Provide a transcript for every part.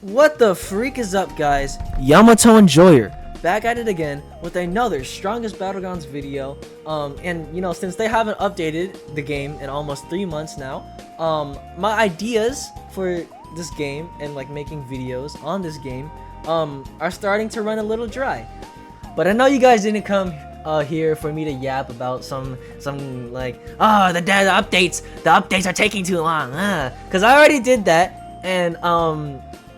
What the freak is up, guys? Yamato Enjoyer back at it again with another strongest Battlegrounds video. And you know, since they haven't updated the game in almost 3 months now, my ideas for this game and like making videos on this game are starting to run a little dry. But I know you guys didn't come here for me to yap about some like the updates are taking too long, because I already did that, and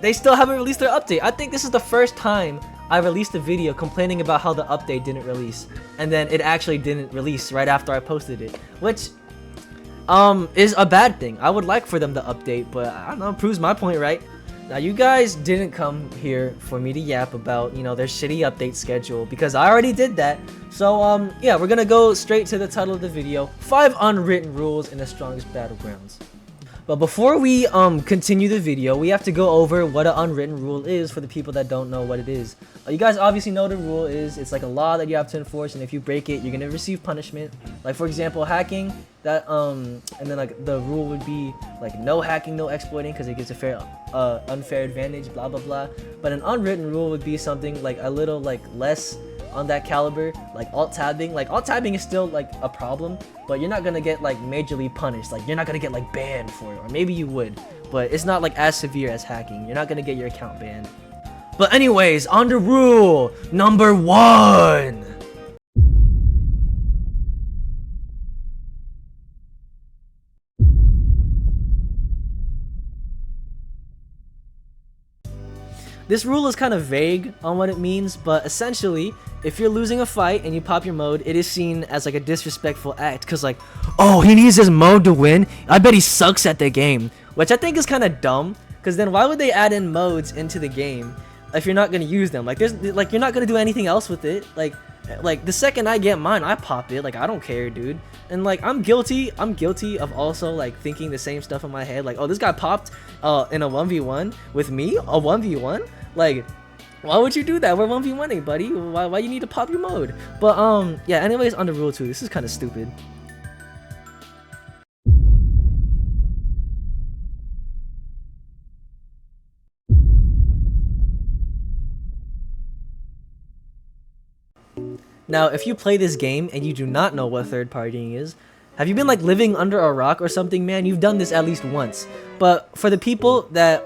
they still haven't released their update. I think this is the first time I released a video complaining about how the update didn't release, and then it actually didn't release right after I posted it, which is a bad thing. I would like for them to update, but I don't know, it proves my point, right? Now, you guys didn't come here for me to yap about, you know, their shitty update schedule, because I already did that. So, yeah, we're gonna go straight to the title of the video: 5 unwritten rules in the strongest Battlegrounds. But before we continue the video, we have to go over what an unwritten rule is for the people that don't know what it is. You guys obviously know the rule is. It's like a law that you have to enforce, and if you break it, you're gonna receive punishment. Like, for example, hacking. That and then like the rule would be like no hacking, no exploiting, because it gives a fair unfair advantage, blah blah blah. But an unwritten rule would be something like a little like less on that caliber, like alt tabbing. Like, alt tabbing is still like a problem, but you're not gonna get like majorly punished. Like, you're not gonna get like banned for it, or maybe you would, but it's not like as severe as hacking. You're not gonna get your account banned. But anyways, on to rule number 1. This rule is kind of vague on what it means, but essentially, if you're losing a fight and you pop your mode, it is seen as like a disrespectful act, because like, oh, he needs his mode to win? I bet he sucks at the game. Which I think is kind of dumb, because then why would they add in modes into the game if you're not going to use them? Like, you're not going to do anything else with it. Like the second I get mine, I pop it. Like, I don't care, dude. And like, I'm guilty of also like thinking the same stuff in my head, like, oh, this guy popped in a 1v1 with me, a 1v1. Like, why would you do that? We're 1v1ing, buddy. Why you need to pop your mode? But yeah, anyways, on to rule 2. This is kind of stupid. Now, if you play this game and you do not know what third partying is, have you been like living under a rock or something, man? You've done this at least once. But for the people that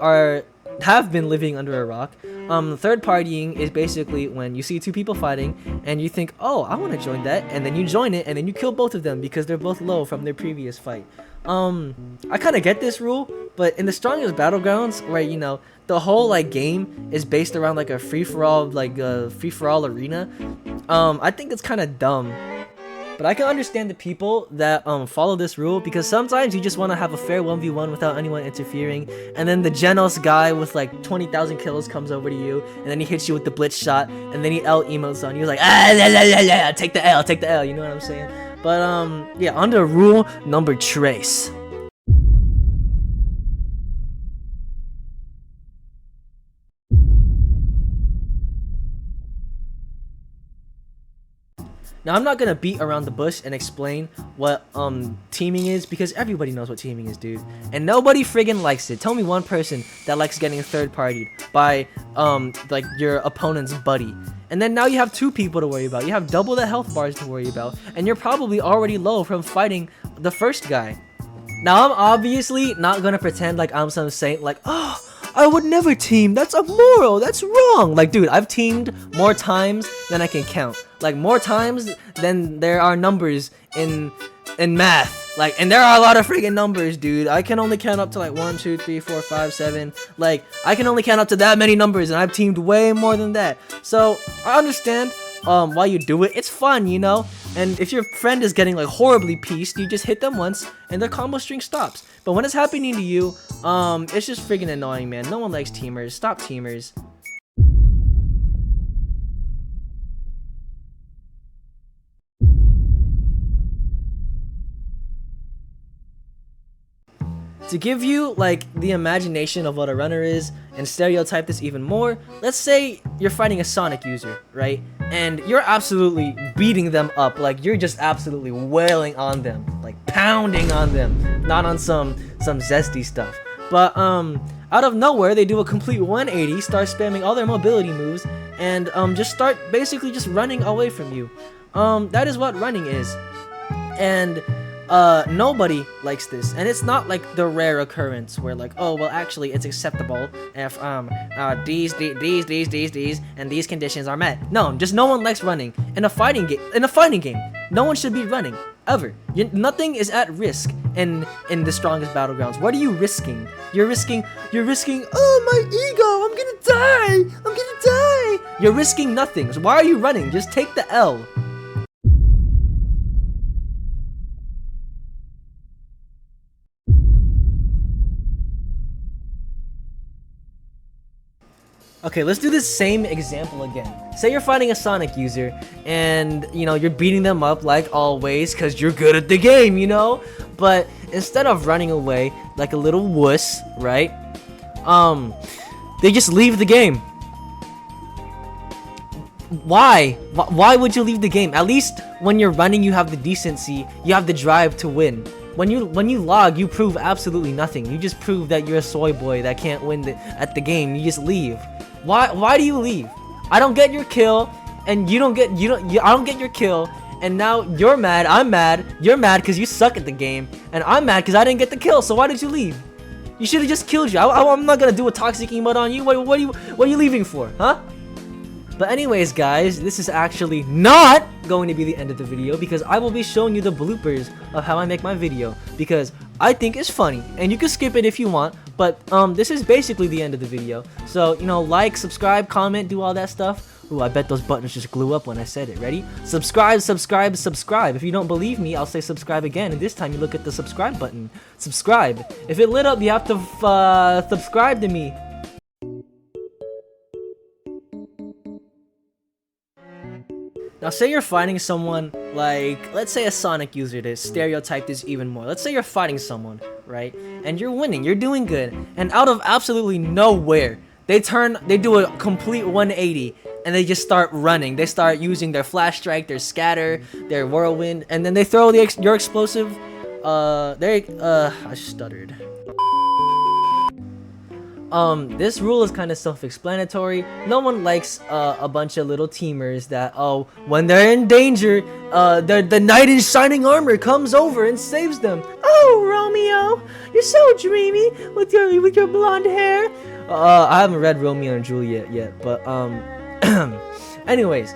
have been living under a rock, third partying is basically when you see 2 people fighting and you think, oh, I want to join that, and then you join it and then you kill both of them because they're both low from their previous fight. I kind of get this rule, but in the strongest Battlegrounds, where, you know, the whole like game is based around like a free-for-all arena, I think it's kind of dumb. But I can understand the people that follow this rule, because sometimes you just want to have a fair 1v1 without anyone interfering, and then the Genos guy with like 20,000 kills comes over to you, and then he hits you with the blitz shot, and then he L emotes on you like, take the L, you know what I'm saying? But yeah, under rule number trace. Now, I'm not gonna beat around the bush and explain what teaming is, because everybody knows what teaming is, dude. And nobody friggin' likes it. Tell me one person that likes getting third partied by like your opponent's buddy. And then now you have 2 people to worry about. You have double the health bars to worry about, and you're probably already low from fighting the first guy. Now, I'm obviously not gonna pretend like I'm some saint, like, oh, I would never team, that's immoral, that's wrong. Like, dude, I've teamed more times than I can count. Like, more times than there are numbers in math. Like, and there are a lot of freaking numbers, dude. I can only count up to like 1, 2, 3, 4, 5, 7. Like, I can only count up to that many numbers, and I've teamed way more than that. So I understand why you do it. It's fun, you know. And if your friend is getting like horribly pieced, you just hit them once and their combo string stops. But when it's happening to you, it's just friggin' annoying, man. No one likes teamers. Stop teamers. To give you like the imagination of what a runner is and stereotype this even more, let's say you're fighting a Sonic user, right? And you're absolutely beating them up, like you're just absolutely wailing on them, like pounding on them, not on some zesty stuff. But Out of nowhere, they do a complete 180, start spamming all their mobility moves, and just start basically just running away from you. That is what running is. And nobody likes this, and it's not like the rare occurrence where like, oh well, actually it's acceptable if these and these conditions are met. No, just no one likes running in a fighting game. No one should be running ever. Nothing is at risk in the strongest battlegrounds. What are you risking? You're risking. Oh, my ego! I'm gonna die! You're risking nothing. So why are you running? Just take the L. Okay, let's do this same example again. Say you're fighting a Sonic user, and, you know, you're beating them up like always, because you're good at the game, you know? But instead of running away like a little wuss, right? They just leave the game. Why? Why would you leave the game? At least when you're running, you have the decency, you have the drive to win. When you log, you prove absolutely nothing. You just prove that you're a soy boy that can't win at the game. You just leave. Why do you leave? I don't get your kill, and I don't get your kill, and now you're mad, I'm mad, you're mad because you suck at the game, and I'm mad because I didn't get the kill, so why did you leave? You should have just killed you. I'm not gonna do a toxic emote on you. What are you leaving for, huh? But anyways, guys, this is actually not going to be the end of the video, because I will be showing you the bloopers of how I make my video, because I think it's funny, and you can skip it if you want, but this is basically the end of the video. So, you know, like, subscribe, comment, do all that stuff. Ooh, I bet those buttons just glue up when I said it. Ready? Subscribe, subscribe, subscribe. If you don't believe me, I'll say subscribe again, and this time you look at the subscribe button. Subscribe. If it lit up, you have to subscribe to me. Now, say you're fighting someone, like, let's say a Sonic user, to stereotype this even more. Let's say you're fighting someone, right? And you're winning, you're doing good, and out of absolutely nowhere, they do a complete 180, and they just start running. They start using their flash strike, their scatter, their whirlwind, and then they throw your explosive, I stuttered. This rule is kind of self-explanatory. No one likes a bunch of little teamers that, oh, when they're in danger, the knight in shining armor comes over and saves them. Oh, Romeo, you're so dreamy with your blonde hair. I haven't read Romeo and Juliet yet, but anyways.